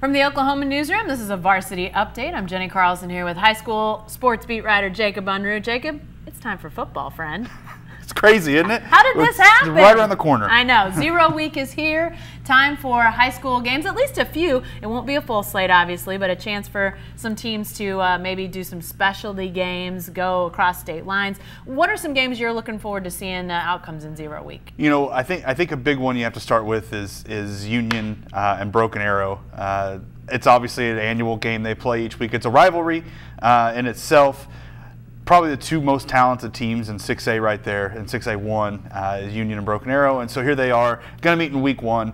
From the Oklahoman newsroom, this is a Varsity Update. I'm Jenny Carlson here with high school sports beat writer Jacob Unruh. Jacob, it's time for football, friend. It's crazy, isn't it? How did this happen? It's right around the corner. I know. 0 week is here. Time for high school games, at least a few. It won't be a full slate, obviously, but a chance for some teams to maybe do some specialty games, go across state lines. What are some games you're looking forward to seeing outcomes in 0 week? You know, I think a big one you have to start with is Union and Broken Arrow. It's obviously an annual game they play each week. It's a rivalry in itself. Probably the two most talented teams in 6A right there, in 6A1 is Union and Broken Arrow, and so here they are going to meet in week 1. You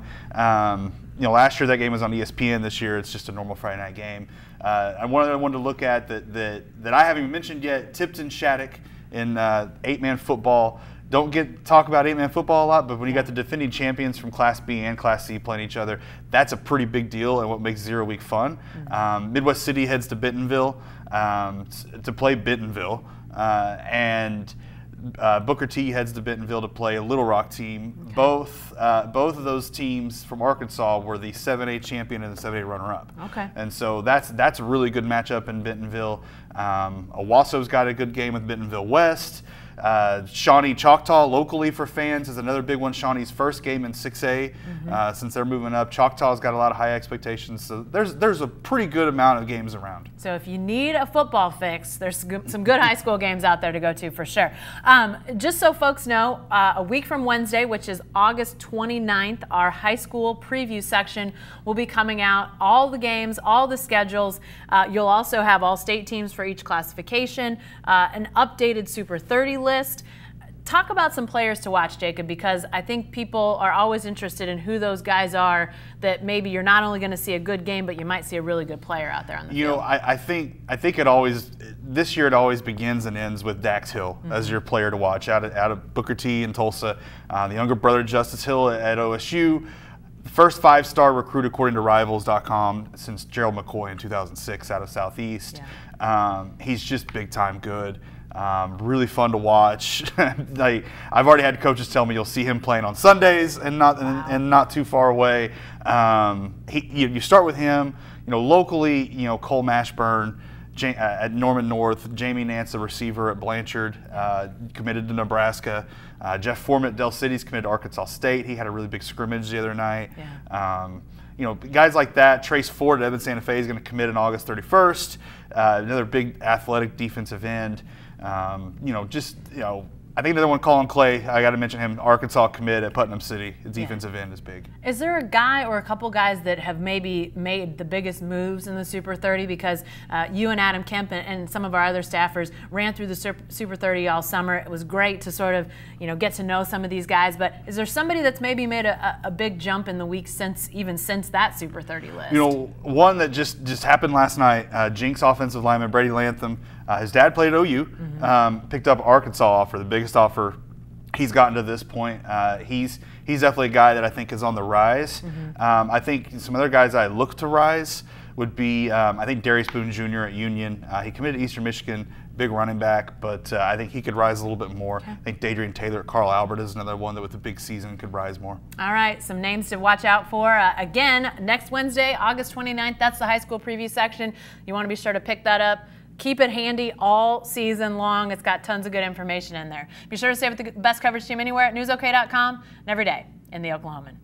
know, last year that game was on ESPN. This year it's just a normal Friday night game. And one other one to look at that I haven't even mentioned yet: Tipton Shattuck in 8-man football. Don't talk about 8-man football a lot, but when you got the defending champions from Class B and Class C playing each other, that's a pretty big deal and what makes 0 week fun. Midwest City heads to Bentonville to play Bentonville, and Booker T heads to Bentonville to play a Little Rock team. Okay. Both of those teams from Arkansas were the 7A champion and the 7A runner-up. Okay. And so that's a really good matchup in Bentonville. Owasso's got a good game with Bentonville West. Shawnee Choctaw locally for fans is another big one. Shawnee's first game in 6A since they're moving up. Choctaw's got a lot of high expectations, so there's a pretty good amount of games around. So if you need a football fix, there's some good high school games out there to go to for sure. Just so folks know, a week from Wednesday, which is August 29th, our high school preview section will be coming out. All the games, all the schedules. You'll also have all state teams for each classification, an updated Super 30 list. Talk about some players to watch, Jacob, because I think people are always interested in who those guys are that maybe you're not only going to see a good game, but you might see a really good player out there on the field. You know, I think it always, this year it always begins and ends with Dax Hill as your player to watch out of Booker T in Tulsa. The younger brother Justice Hill at OSU. The first 5-star recruit according to Rivals.com since Gerald McCoy in 2006 out of Southeast. Yeah. He's just big time good. Really fun to watch. I've already had coaches tell me you'll see him playing on Sundays and not too far away. You start with him. You know, locally, you know, Cole Mashburn at Norman North, Jamie Nance, the receiver at Blanchard, committed to Nebraska. Jeff Foreman at Del City's committed to Arkansas State. He had a really big scrimmage the other night. Yeah. You know, guys like that. Trace Ford at Evan Santa Fe is going to commit on August 31st. Another big athletic defensive end. You know, I think another one, Colin Clay, I got to mention him, Arkansas commit at Putnam City. His defensive end is big. Is there a guy or a couple guys that have maybe made the biggest moves in the Super 30? Because you and Adam Kemp and some of our other staffers ran through the Super 30 all summer. It was great to sort of, you know, get to know some of these guys. But is there somebody that's maybe made a big jump in the weeks since that Super 30 list? You know, one that just happened last night, Jinx offensive lineman Brady Lantham. His dad played at OU, picked up Arkansas offer, the biggest offer he's gotten to this point. He's definitely a guy that I think is on the rise. I think some other guys I look to rise would be, I think Darius Boone Jr. at Union. He committed to Eastern Michigan, big running back, but I think he could rise a little bit more. Okay. I think Dadrian Taylor at Carl Albert is another one that with a big season could rise more. All right, some names to watch out for. Again, next Wednesday, August 29th, that's the high school preview section. You want to be sure to pick that up. Keep it handy all season long. It's got tons of good information in there. Be sure to stay with the best coverage team anywhere at newsok.com and every day in the Oklahoman.